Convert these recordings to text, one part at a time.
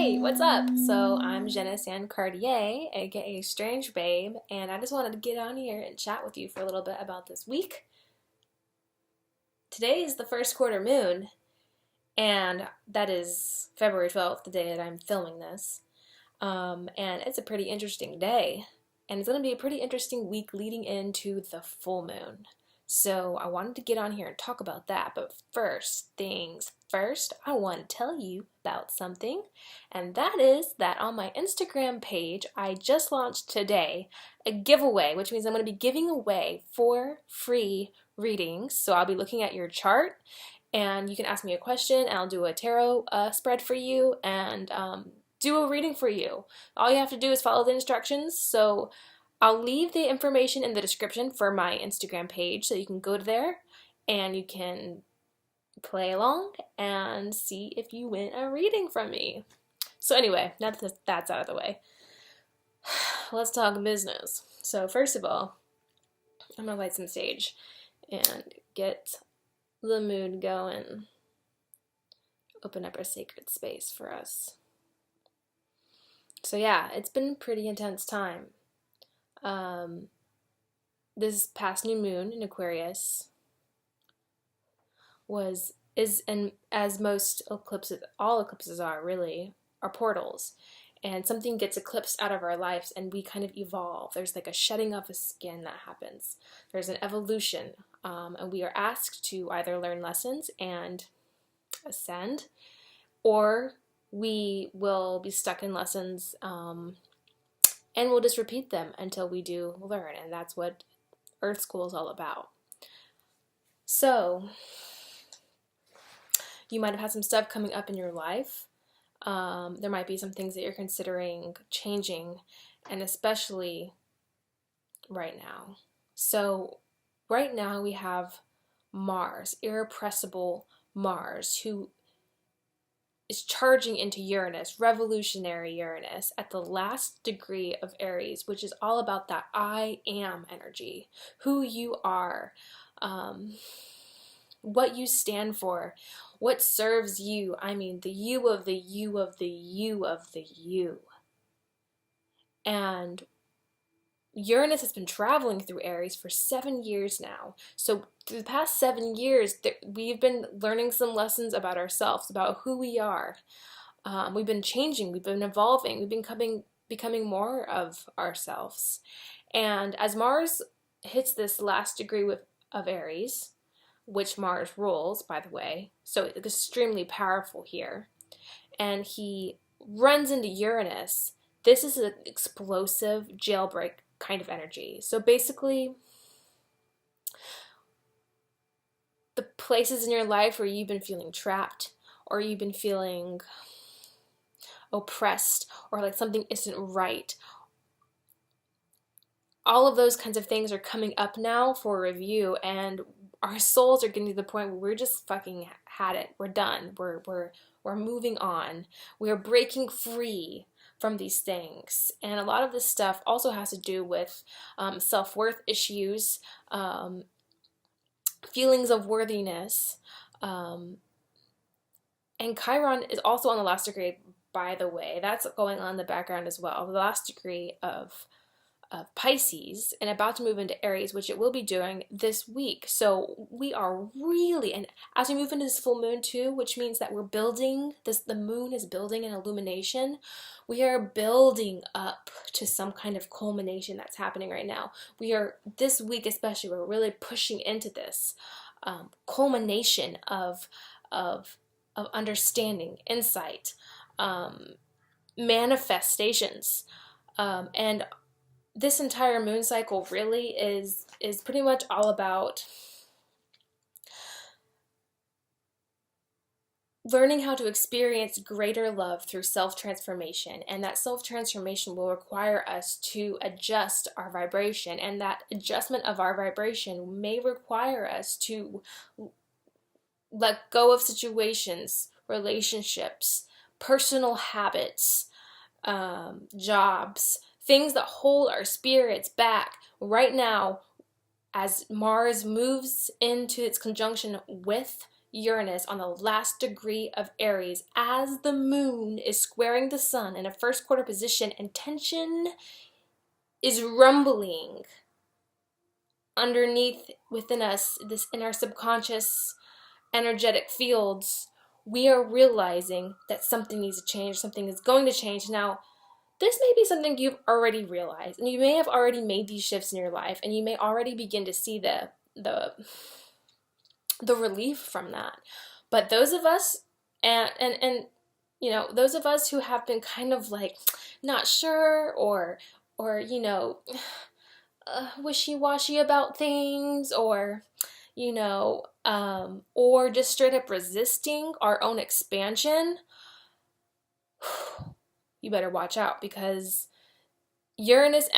Hey, what's up? So I'm Jenna San Cartier, aka Strange Babe, and I just wanted to get on here and chat with you for a little bit about this week. Today is the first quarter moon, and that is February 12th, the day that I'm filming this. And it's a pretty interesting day, and it's going to be a pretty interesting week leading into the full moon. So I wanted to get on here and talk about that, but first things first, I want to tell you about something, and that is that on my Instagram page, I just launched today a giveaway, which means I'm going to be giving away 4 free readings. So I'll be looking at your chart, and you can ask me a question, and I'll do a tarot spread for you, and do a reading for you. All you have to do is follow the instructions. So I'll leave the information in the description for my Instagram page so you can go to there and you can play along and see if you win a reading from me. So anyway, now that that's out of the way, let's talk business. So first of all, I'm gonna light some sage and get the mood going. Open up a sacred space for us. So yeah, it's been a pretty intense time. This past new moon in Aquarius and as most eclipses, all eclipses are really, are portals. And something gets eclipsed out of our lives and we kind of evolve. There's like a shedding of a skin that happens. There's an evolution. And we are asked to either learn lessons and ascend, or we will be stuck in lessons and we'll just repeat them until we do learn. And that's what Earth School is all about. So you might have had some stuff coming up in your life. There might be some things that you're considering changing, and especially right now. So right now we have Mars, irrepressible Mars, who is charging into Uranus, revolutionary Uranus, at the last degree of Aries, which is all about that I am energy, who you are, what you stand for, what serves you. I mean, the you of the you of the you of the you. And Uranus has been traveling through Aries for 7 years now. So through the past 7 years, we've been learning some lessons about ourselves, about who we are. We've been changing, we've been evolving, we've been becoming more of ourselves. And as Mars hits this last degree of Aries, which Mars rules, by the way, so it's extremely powerful here, and he runs into Uranus, this is an explosive jailbreak kind of energy. So basically, the places in your life where you've been feeling trapped, or you've been feeling oppressed, or like something isn't right, all of those kinds of things are coming up now for review, and our souls are getting to the point where we're just fucking had it. We're done. We're moving on. We are breaking free from these things. And a lot of this stuff also has to do with self-worth issues, feelings of worthiness. And Chiron is also on the last degree, by the way. That's going on in the background as well. The last degree of Pisces, and about to move into Aries, which it will be doing this week. So we are really, and as we move into this full moon too, which means that we're building this, the moon is building an illumination. We are building up to some kind of culmination that's happening right now. We are, this week especially, we're really pushing into this culmination of understanding, insight, manifestations, and this entire moon cycle really is pretty much all about learning how to experience greater love through self-transformation, and that self-transformation will require us to adjust our vibration, and that adjustment of our vibration may require us to let go of situations, relationships, personal habits, jobs, things that hold our spirits back. Right now, as Mars moves into its conjunction with Uranus on the last degree of Aries as the moon is squaring the sun in a first quarter position, and tension is rumbling underneath within us, this in our subconscious energetic fields. We are realizing that something needs to change, something is going to change. Now, this may be something you've already realized, and you may have already made these shifts in your life, and you may already begin to see the relief from that. But those of us, and you know, those of us who have been kind of like not sure, or you know, wishy-washy about things, or you know, or just straight up resisting our own expansion, you better watch out, because Uranus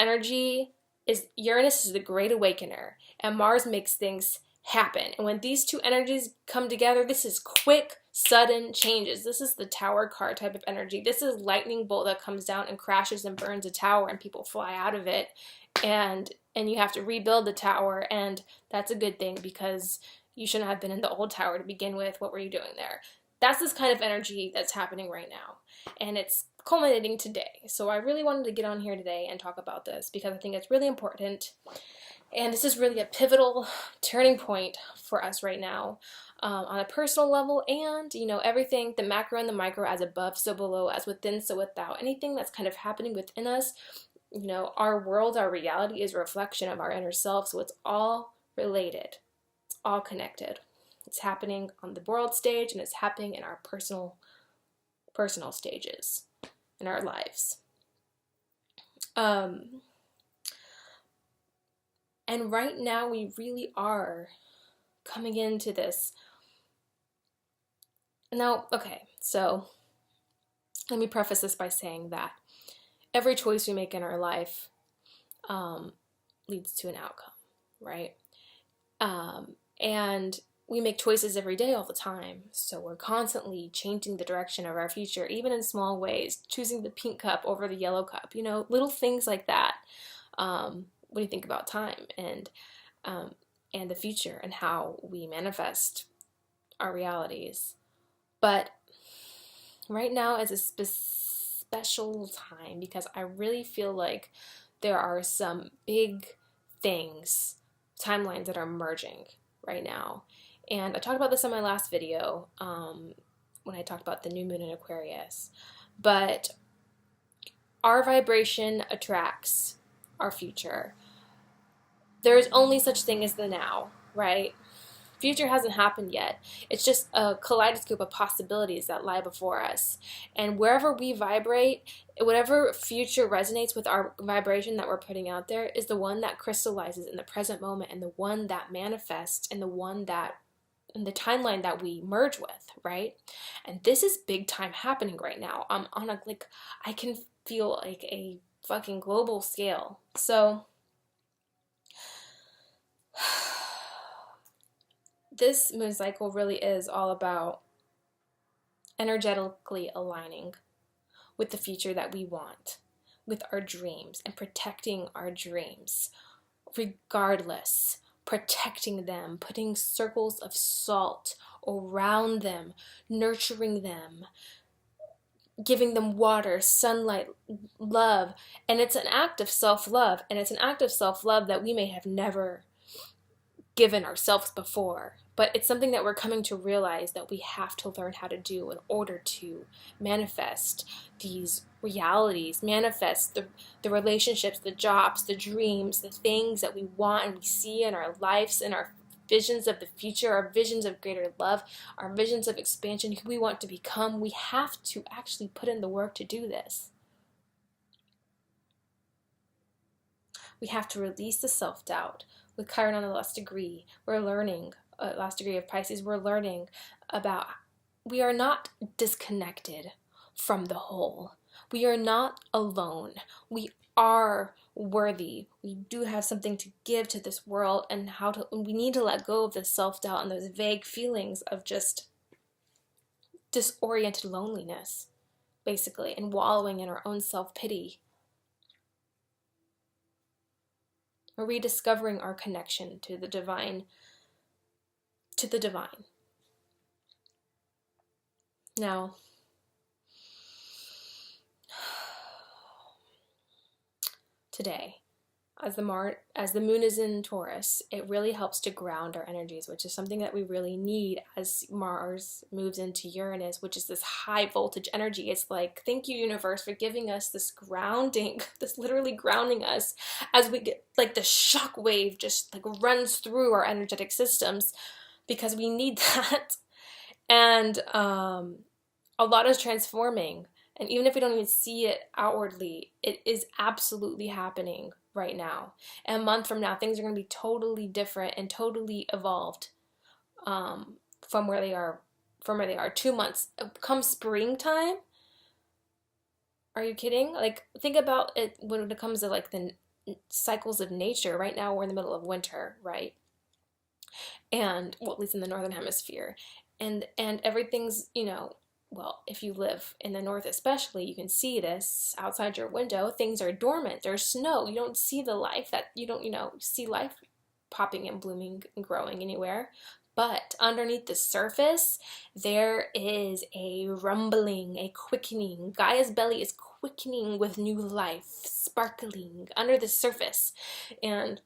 is the great awakener, and Mars makes things happen. And when these two energies come together, this is quick, sudden changes. This is the Tower card type of energy. This is lightning bolt that comes down and crashes and burns a tower, and people fly out of it, and you have to rebuild the tower, and that's a good thing, because you shouldn't have been in the old tower to begin with. What were you doing there? That's this kind of energy that's happening right now, and it's culminating today. So I really wanted to get on here today and talk about this, because I think it's really important, and this is really a pivotal turning point for us right now, on a personal level, and you know, everything, the macro and the micro, as above so below, as within so without, anything that's kind of happening within us. You know, our world, our reality is a reflection of our inner self, so it's all related, it's all connected. It's happening on the world stage, and it's happening in our personal stages in our lives. And right now we really are coming into this. Now, okay, so let me preface this by saying that every choice we make in our life leads to an outcome, right? And we make choices every day, all the time. So we're constantly changing the direction of our future, even in small ways, choosing the pink cup over the yellow cup, you know, little things like that. When you think about time and the future and how we manifest our realities. But right now is a special time, because I really feel like there are some big things, timelines that are merging right now. And I talked about this in my last video, when I talked about the new moon in Aquarius. But our vibration attracts our future. There's only such thing as the now, right? Future hasn't happened yet. It's just a kaleidoscope of possibilities that lie before us. And wherever we vibrate, whatever future resonates with our vibration that we're putting out there is the one that crystallizes in the present moment, and the one that manifests, and the one that, in the timeline that we merge with, right? And this is big time happening right now. I'm on a, like, I can feel like a fucking global scale. So this moon cycle really is all about energetically aligning with the future that we want, with our dreams, and protecting our dreams, regardless, protecting them, putting circles of salt around them, nurturing them, giving them water, sunlight, love. And it's an act of self-love, and it's an act of self-love that we may have never given ourselves before, but it's something that we're coming to realize that we have to learn how to do in order to manifest these realities, manifest the relationships, the jobs, the dreams, the things that we want and we see in our lives, and our visions of the future, our visions of greater love, our visions of expansion, who we want to become. We have to actually put in the work to do this. We have to release the self-doubt. With Chiron on the last degree, we're learning, last degree of Pisces, we're learning about, we are not disconnected from the whole. We are not alone. We are worthy. We do have something to give to this world, and we need to let go of the self-doubt and those vague feelings of just disoriented loneliness, basically, and wallowing in our own self-pity. We're rediscovering our connection to the divine. Now, today, as the moon is in Taurus, it really helps to ground our energies, which is something that we really need as Mars moves into Uranus, which is this high voltage energy. It's like, thank you, universe, for giving us this grounding, this literally grounding us as we get like the shock wave just like runs through our energetic systems, because we need that. And a lot is transforming. And even if we don't even see it outwardly, it is absolutely happening right now. And a month from now, things are going to be totally different and totally evolved from where they are. 2 months. Come springtime, are you kidding? Like, think about it when it comes to like the cycles of nature. Right now, we're in the middle of winter, right? And well, at least in the northern hemisphere, and everything's, well, if you live in the north especially, you can see this outside your window. Things are dormant. There's snow. You don't see the life that you don't, see life popping and blooming and growing anywhere. But underneath the surface, there is a rumbling, a quickening. Gaia's belly is quickening with new life, sparkling under the surface. And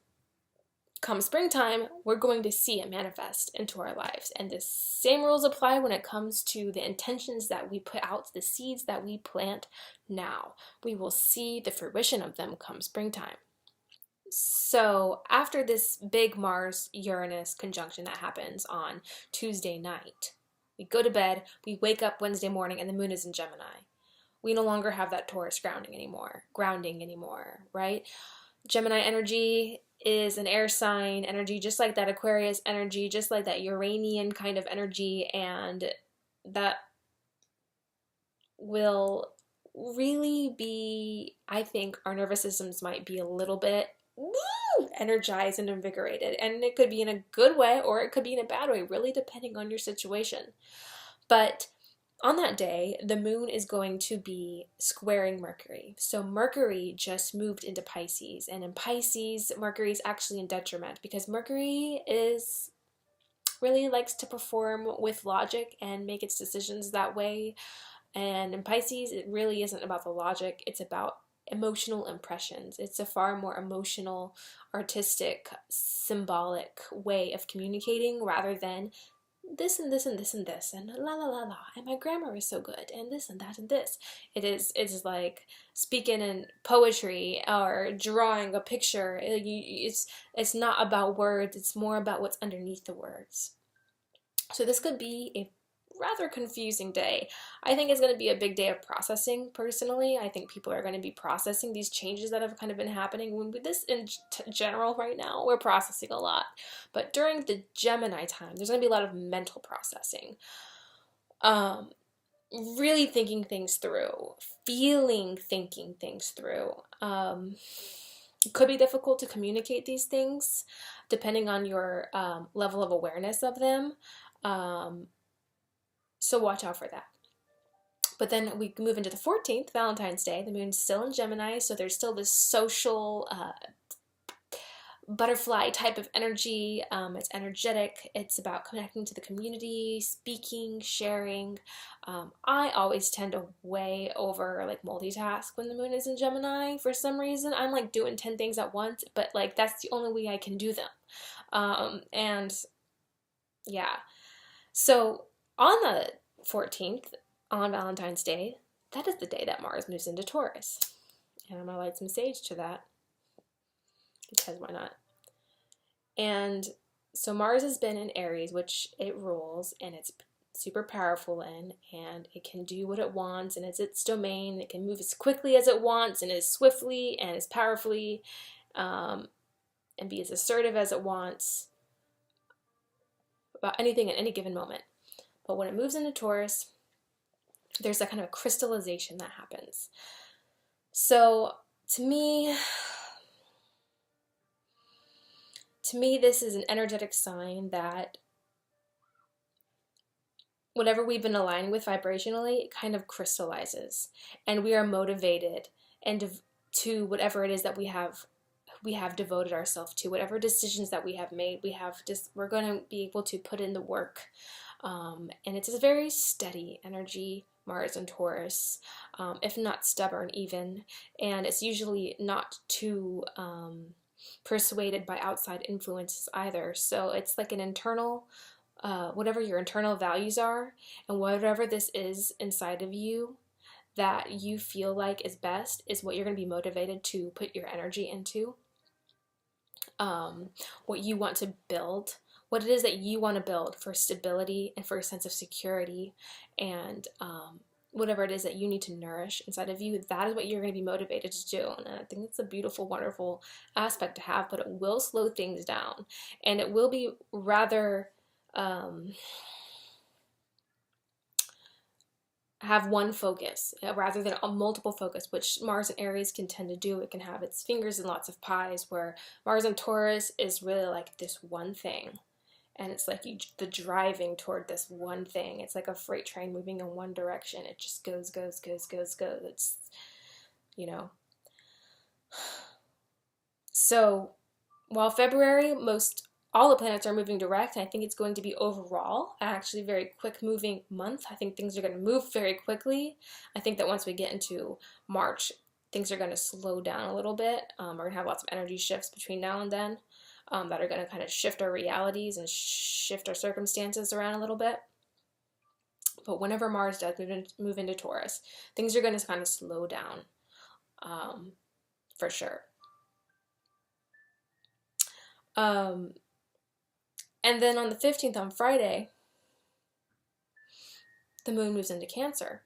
come springtime, we're going to see it manifest into our lives. And the same rules apply when it comes to the intentions that we put out, the seeds that we plant now. We will see the fruition of them come springtime. So after this big Mars-Uranus conjunction that happens on Tuesday night, we go to bed, we wake up Wednesday morning, and the moon is in Gemini. We no longer have that Taurus grounding anymore, right? Gemini energy is an air sign energy, just like that Aquarius energy, just like that Uranian kind of energy, and that will really be, I think our nervous systems might be a little bit energized and invigorated, and it could be in a good way or it could be in a bad way, really depending on your situation. But on that day, the moon is going to be squaring Mercury. So Mercury just moved into Pisces. And in Pisces, Mercury is actually in detriment because Mercury really likes to perform with logic and make its decisions that way. And in Pisces, it really isn't about the logic. It's about emotional impressions. It's a far more emotional, artistic, symbolic way of communicating rather than this and this and this and this and la la la la, and my grammar is so good and this and that and this. It's like speaking in poetry or drawing a picture. It's not about words, it's more about what's underneath the words. So this could be a rather confusing day. I think it's going to be a big day of processing. Personally, I think people are going to be processing these changes that have kind of been happening. With this in general right now, we're processing a lot. But during the Gemini time, there's going to be a lot of mental processing. Really thinking things through, thinking things through. It could be difficult to communicate these things depending on your level of awareness of them. So watch out for that. But then we move into the 14th, Valentine's Day. The moon's still in Gemini, so there's still this social butterfly type of energy. It's energetic. It's about connecting to the community, speaking, sharing. I always tend to way over like multitask when the moon is in Gemini. For some reason, I'm like doing 10 things at once, but like that's the only way I can do them. And yeah. So on the 14th, on Valentine's Day, that is the day that Mars moves into Taurus. And I'm going to light some sage to that, because why not? And so Mars has been in Aries, which it rules, and it's super powerful in, and it can do what it wants, and it's its domain. It can move as quickly as it wants, and as swiftly and as powerfully, and be as assertive as it wants about anything at any given moment. But when it moves into Taurus, there's that kind of crystallization that happens. So to me, this is an energetic sign that whatever we've been aligning with vibrationally, it kind of crystallizes, and we are motivated and to whatever it is that we have devoted ourselves to, whatever decisions that we have made. We're going to be able to put in the work And it's a very steady energy, Mars and Taurus, if not stubborn even, and it's usually not too persuaded by outside influences either. So it's like an internal, whatever your internal values are, and whatever this is inside of you that you feel like is best is what you're going to be motivated to put your energy into. What you want to build, what it is that you want to build for stability and for a sense of security, and whatever it is that you need to nourish inside of you, that is what you're going to be motivated to do. And I think it's a beautiful, wonderful aspect to have, but it will slow things down, and it will be rather have one focus rather than a multiple focus, which Mars and Aries can tend to do. It can have its fingers in lots of pies, where Mars and Taurus is really like this one thing. And it's like the driving toward this one thing. It's like a freight train moving in one direction. It just goes, goes, goes, goes, goes. It's, you know. So while February, all the planets are moving direct, and I think it's going to be overall actually a very quick moving month. I think things are going to move very quickly. I think that once we get into March, things are going to slow down a little bit. We're going to have lots of energy shifts between now and then that are going to kind of shift our realities and shift our circumstances around a little bit. But whenever Mars does move into Taurus, things are going to kind of slow down for sure. And then on the 15th, on Friday, the moon moves into Cancer.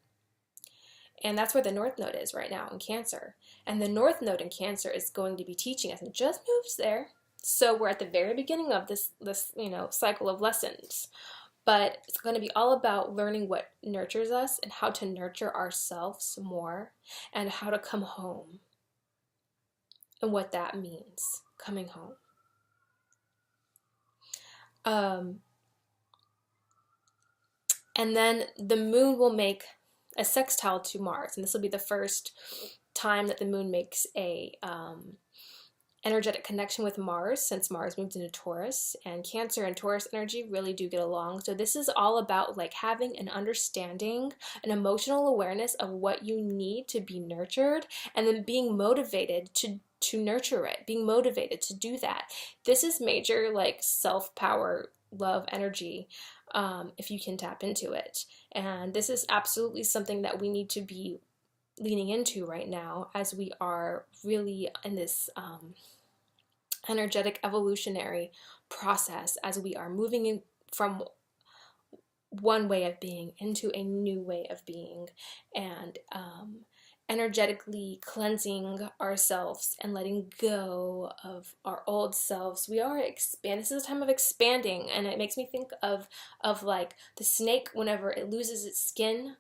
And that's where the North Node is right now in Cancer. And the North Node in Cancer is going to be teaching us, and just moves there. So we're at the very beginning of this cycle of lessons. But it's going to be all about learning what nurtures us and how to nurture ourselves more, and how to come home and what that means, coming home. And then the moon will make a sextile to Mars, and this will be the first time that the moon makes a energetic connection with Mars, since Mars moved into Taurus, and Cancer and Taurus energy really do get along. So this is all about like having an understanding, an emotional awareness of what you need to be nurtured, and then being motivated to nurture it, being motivated to do that. This is major like self-power, love energy, if you can tap into it. And this is absolutely something that we need to be leaning into right now, as we are really in this energetic evolutionary process, as we are moving in from one way of being into a new way of being, and energetically cleansing ourselves and letting go of our old selves. We are expanding. This is a time of expanding, and it makes me think of like the snake whenever it loses its skin,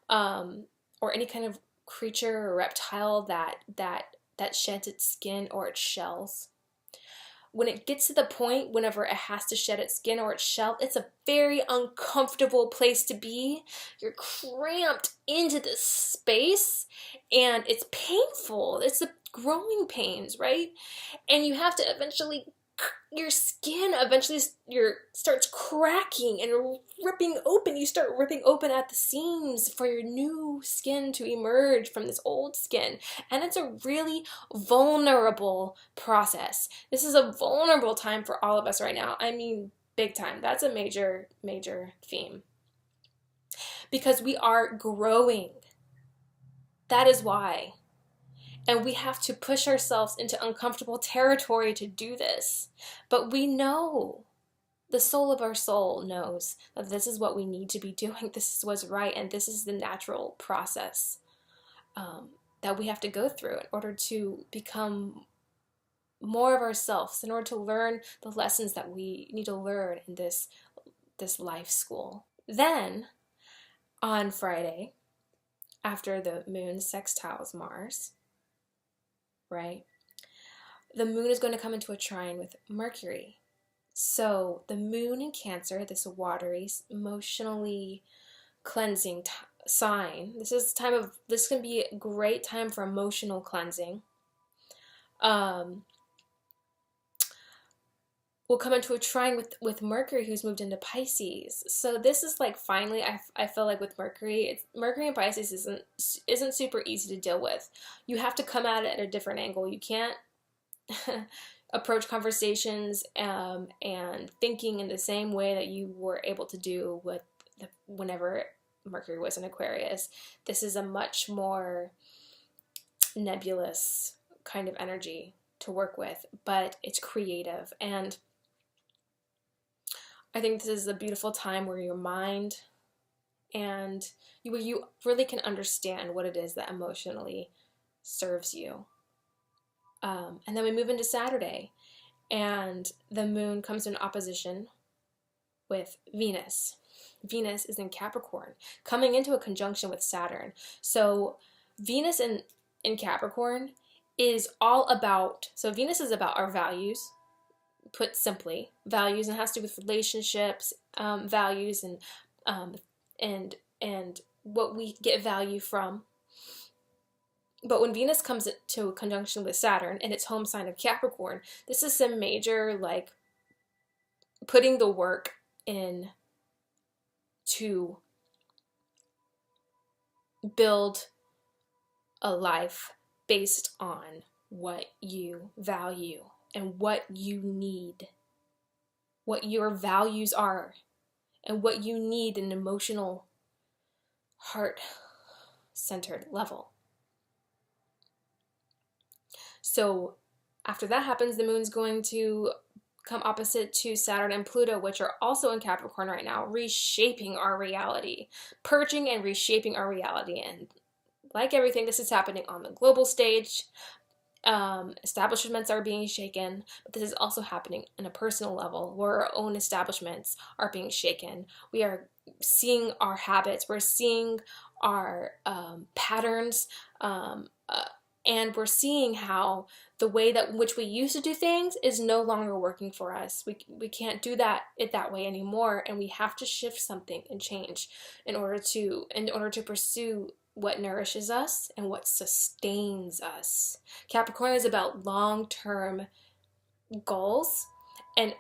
or any kind of creature or reptile that sheds its skin or its shells. When it gets to the point whenever it has to shed its skin or its shell, it's a very uncomfortable place to be. You're cramped into this space, and it's painful. It's the growing pains, right? And you have to eventually, your skin eventually starts cracking and ripping open. You start ripping open at the seams for your new skin to emerge from this old skin. And it's a really vulnerable process. This is a vulnerable time for all of us right now. I mean, big time. That's a major, major theme. Because we are growing. That is why. And we have to push ourselves into uncomfortable territory to do this. But we know, the soul of our soul knows that this is what we need to be doing. This is what's right. And this is the natural process that we have to go through in order to become more of ourselves, in order to learn the lessons that we need to learn in this life school. Then, on Friday, after the moon sextiles Mars, right? The moon is going to come into a trine with Mercury. So the moon in Cancer, this watery, emotionally cleansing sign, this can be a great time for emotional cleansing, will will come into a trine with Mercury, who's moved into Pisces. So this is like, finally, I feel like with Mercury, Mercury and Pisces isn't super easy to deal with. You have to come at it at a different angle. You can't approach conversations and thinking in the same way that you were able to do with whenever Mercury was in Aquarius. This is a much more nebulous kind of energy to work with, but it's creative. And I think this is a beautiful time where your mind and you really can understand what it is that emotionally serves you. And then we move into Saturday, and the moon comes in opposition with Venus. Venus is in Capricorn, coming into a conjunction with Saturn. So Venus in Capricorn is all about, so Venus is about our values, put simply, values, and has to do with relationships, values, and what we get value from. But when Venus comes to a conjunction with Saturn in its home sign of Capricorn, this is some major, like, putting the work in to build a life based on what you value and what you need, what your values are, and what you need in an emotional, heart-centered level. So after that happens, the moon's going to come opposite to Saturn and Pluto, which are also in Capricorn right now, reshaping our reality, purging and reshaping our reality. And like everything, this is happening on the global stage. Establishments are being shaken, but this is also happening on a personal level where our own establishments are being shaken. We are seeing our habits, we're seeing our patterns, and we're seeing how the way that in which we used to do things is no longer working for us. We can't do that way anymore, and we have to shift something and change in order to pursue what nourishes us and what sustains us. Capricorn is about long-term goals and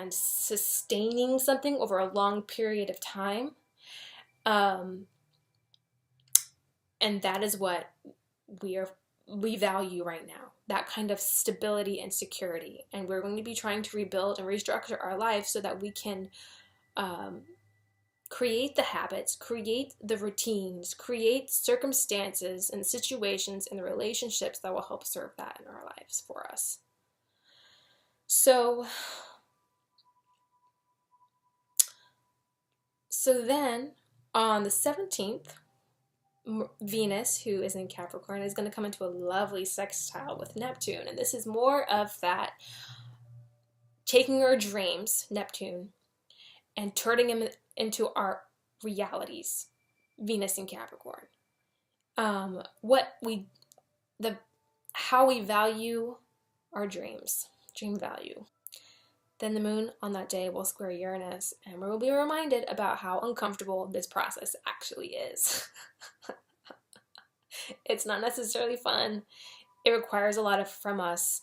sustaining something over a long period of time. And that is what we value right now, that kind of stability and security. And we're going to be trying to rebuild and restructure our lives so that we can create the habits, create the routines, create circumstances and situations and the relationships that will help serve that in our lives for us. So then on the 17th, Venus, who is in Capricorn, is going to come into a lovely sextile with Neptune. And this is more of that taking our dreams, Neptune, and turning them into our realities, Venus in Capricorn. How we value our dreams, dream value. Then the moon on that day will square Uranus, and we'll be reminded about how uncomfortable this process actually is. It's not necessarily fun. It requires a lot from us.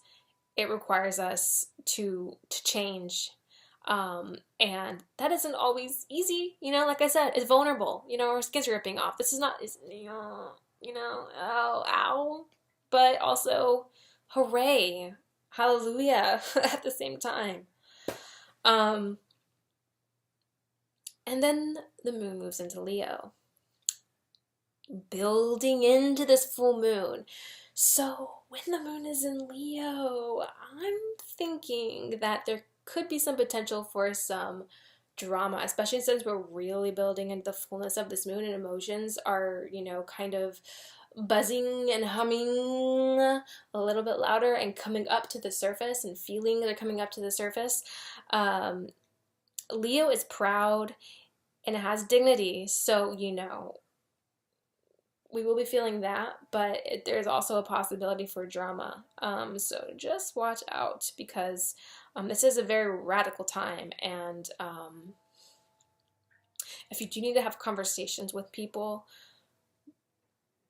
It requires us to change. And that isn't always easy. Like I said, it's vulnerable. Our skin's ripping off. This is not, ow. But also, hooray, hallelujah at the same time. And then the moon moves into Leo, building into this full moon. So when the moon is in Leo, I'm thinking that there could be some potential for some drama, especially since we're really building into the fullness of this moon, and emotions are, kind of buzzing and humming a little bit louder and coming up to the surface, and feeling they're coming up to the surface. Leo is proud and it has dignity, so we will be feeling that, but there's also a possibility for drama. So just watch out, because this is a very radical time, and if you do need to have conversations with people,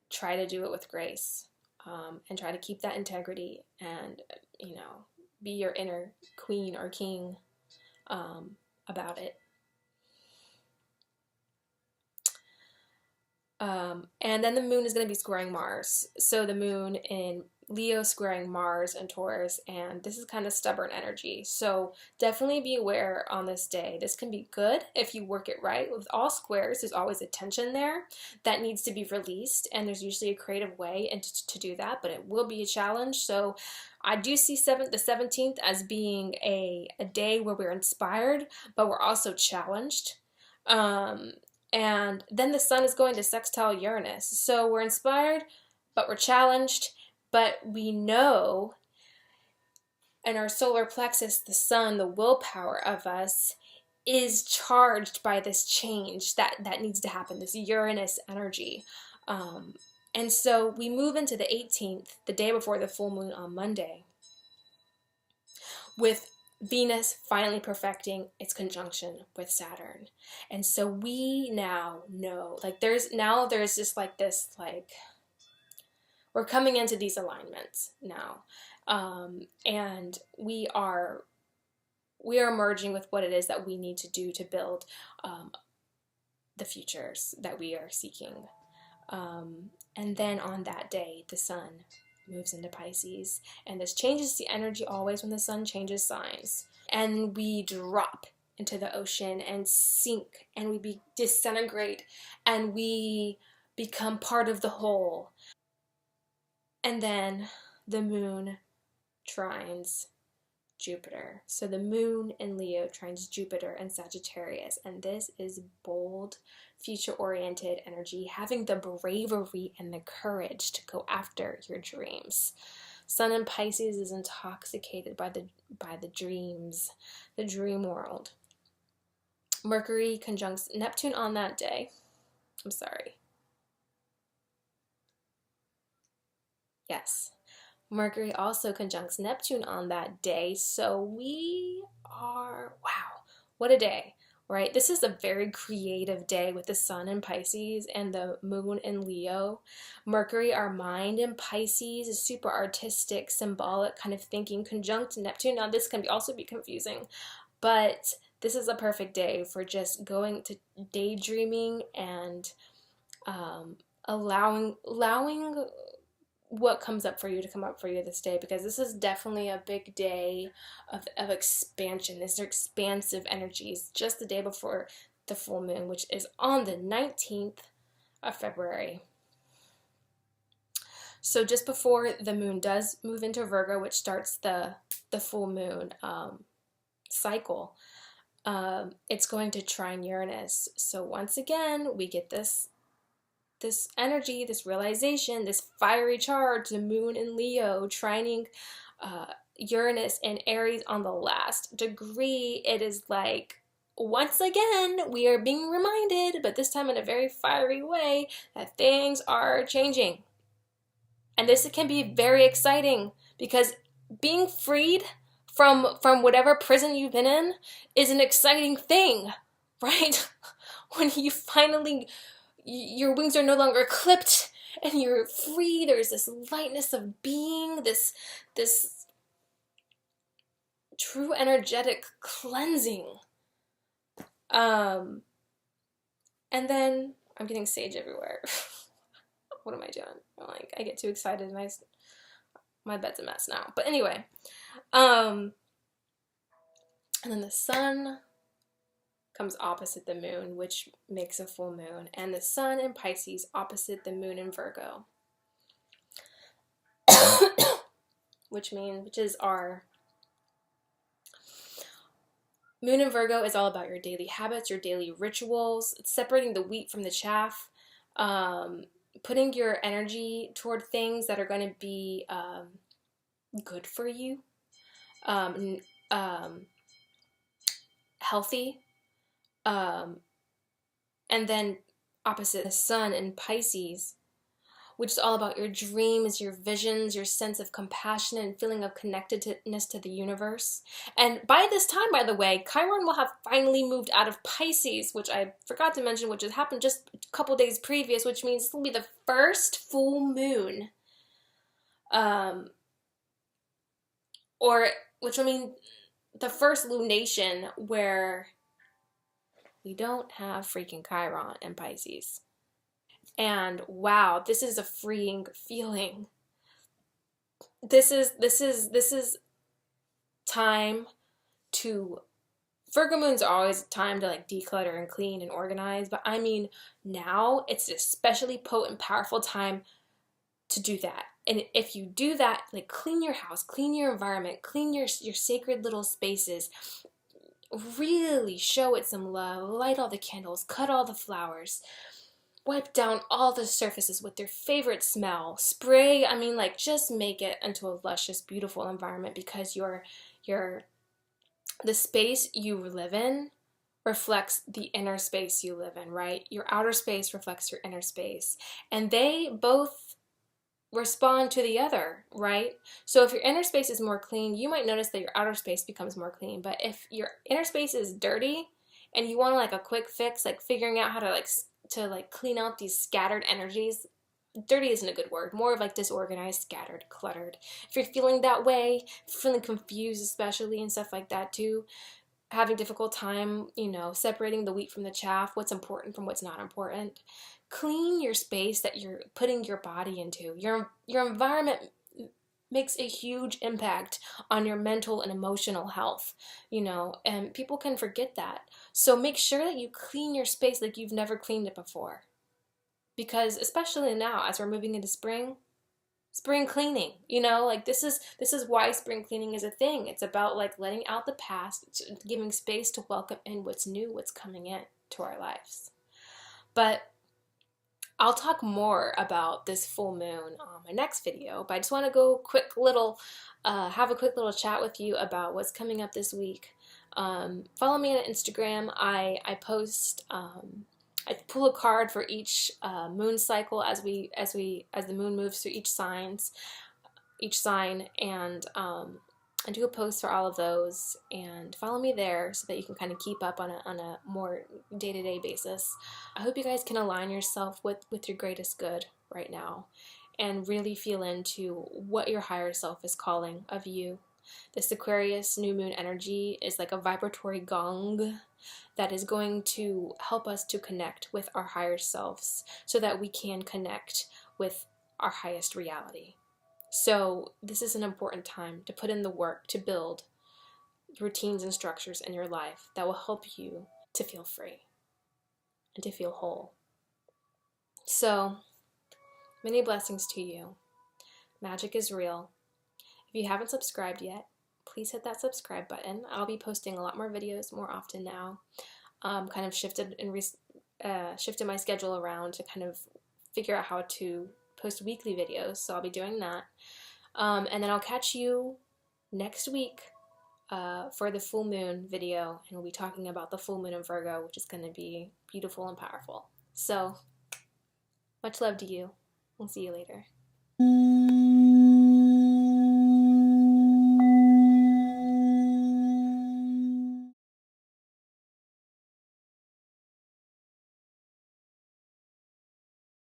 try to do it with grace, and try to keep that integrity, and be your inner queen or king about it. And then the moon is going to be squaring Mars. So the moon in Leo squaring Mars and Taurus, and this is kind of stubborn energy. So definitely be aware on this day. This can be good if you work it right. With all squares, there's always a tension there that needs to be released, and there's usually a creative way to do that, but it will be a challenge. So I do see the 17th as being a day where we're inspired, but we're also challenged. And then the sun is going to sextile Uranus. So we're inspired, but we're challenged, but we know in our solar plexus, the sun, the willpower of us, is charged by this change that needs to happen, this Uranus energy. And so we move into the 18th, the day before the full moon on Monday, with Venus finally perfecting its conjunction with Saturn. And so we now know, like there's just like this, like we're coming into these alignments now. And we are merging with what it is that we need to do to build the futures that we are seeking. And then on that day, the sun moves into Pisces, and this changes the energy always when the sun changes signs, and we drop into the ocean and sink, and we disintegrate, and we become part of the whole. And then the moon trines Jupiter. So the moon in Leo trines Jupiter and Sagittarius, and this is bold, future-oriented energy, having the bravery and the courage to go after your dreams. Sun in Pisces is intoxicated by the dreams, the dream world. Mercury conjuncts Neptune on that day. I'm sorry. Yes. Mercury also conjuncts Neptune on that day, so we are, wow, what a day, right? This is a very creative day with the sun in Pisces and the moon in Leo. Mercury, our mind in Pisces, is super artistic, symbolic kind of thinking, conjunct Neptune. Now this can also be confusing, but this is a perfect day for just going to daydreaming and allowing what comes up for you to come up for you this day, because this is definitely a big day of expansion. These are expansive energies just the day before the full moon, which is on the 19th of February. So just before the moon does move into Virgo, which starts the full moon cycle, it's going to trine Uranus. So once again, we get this energy, this realization, this fiery charge, the moon in Leo trining Uranus and Aries on the last degree. It is like, once again, we are being reminded, but this time in a very fiery way, that things are changing. And this can be very exciting, because being freed from whatever prison you've been in is an exciting thing, right? When you finally, your wings are no longer clipped and you're free, there's this lightness of being, this true energetic cleansing. And then I'm getting sage everywhere. What am I doing? Like, I get too excited and my bed's a mess now. But anyway, and then the sun comes opposite the moon, which makes a full moon, and the sun in Pisces opposite the moon in Virgo, which is our moon in Virgo is all about your daily habits, your daily rituals. It's separating the wheat from the chaff, putting your energy toward things that are going to be good for you, healthy. And then opposite the sun in Pisces, which is all about your dreams, your visions, your sense of compassion and feeling of connectedness to the universe. And by this time, by the way, Chiron will have finally moved out of Pisces, which I forgot to mention, which has happened just a couple days previous, which means this will be the first full moon, or which will mean the first lunation where we don't have freaking Chiron in Pisces. And wow, this is a freeing feeling. This is time to Virgo moon's always time to like declutter and clean and organize, but I mean now it's an especially potent, powerful time to do that. And if you do that, like clean your house, clean your environment, clean your sacred little spaces, really show it some love, light all the candles, cut all the flowers, wipe down all the surfaces with their favorite smell, spray, I mean like just make it into a luscious, beautiful environment, because your the space you live in reflects the inner space you live in, right? Your outer space reflects your inner space, and they both respond to the other, right? So if your inner space is more clean, you might notice that your outer space becomes more clean. But if your inner space is dirty and you want like a quick fix, like figuring out how to like clean out these scattered energies, dirty isn't a good word, more of like disorganized, scattered, cluttered. If you're feeling that way, feeling confused especially and stuff like that too, having difficult time, separating the wheat from the chaff, what's important from what's not important, clean your space that you're putting your body into. Your environment makes a huge impact on your mental and emotional health, and people can forget that. So make sure that you clean your space like you've never cleaned it before. Because especially now as we're moving into spring cleaning, like this is why spring cleaning is a thing. It's about like letting out the past, giving space to welcome in what's new, what's coming in to our lives. But I'll talk more about this full moon on my next video, but I just want to go have a quick little chat with you about what's coming up this week. Follow me on Instagram. I post, I pull a card for each moon cycle as the moon moves through each sign, and I do a post for all of those, and follow me there so that you can kind of keep up on a more day-to-day basis. I hope you guys can align yourself with your greatest good right now and really feel into what your higher self is calling of you. This Aquarius new moon energy is like a vibratory gong that is going to help us to connect with our higher selves so that we can connect with our highest reality. So this is an important time to put in the work to build routines and structures in your life that will help you to feel free and to feel whole. So many blessings to you. Magic is real. If you haven't subscribed yet, please hit that subscribe button. I'll be posting a lot more videos more often now. Kind of shifted my schedule around to kind of figure out how to post weekly videos, so I'll be doing that. And then I'll catch you next week for the full moon video, and we'll be talking about the full moon in Virgo, which is going to be beautiful and powerful. So much love to you. We'll see you later.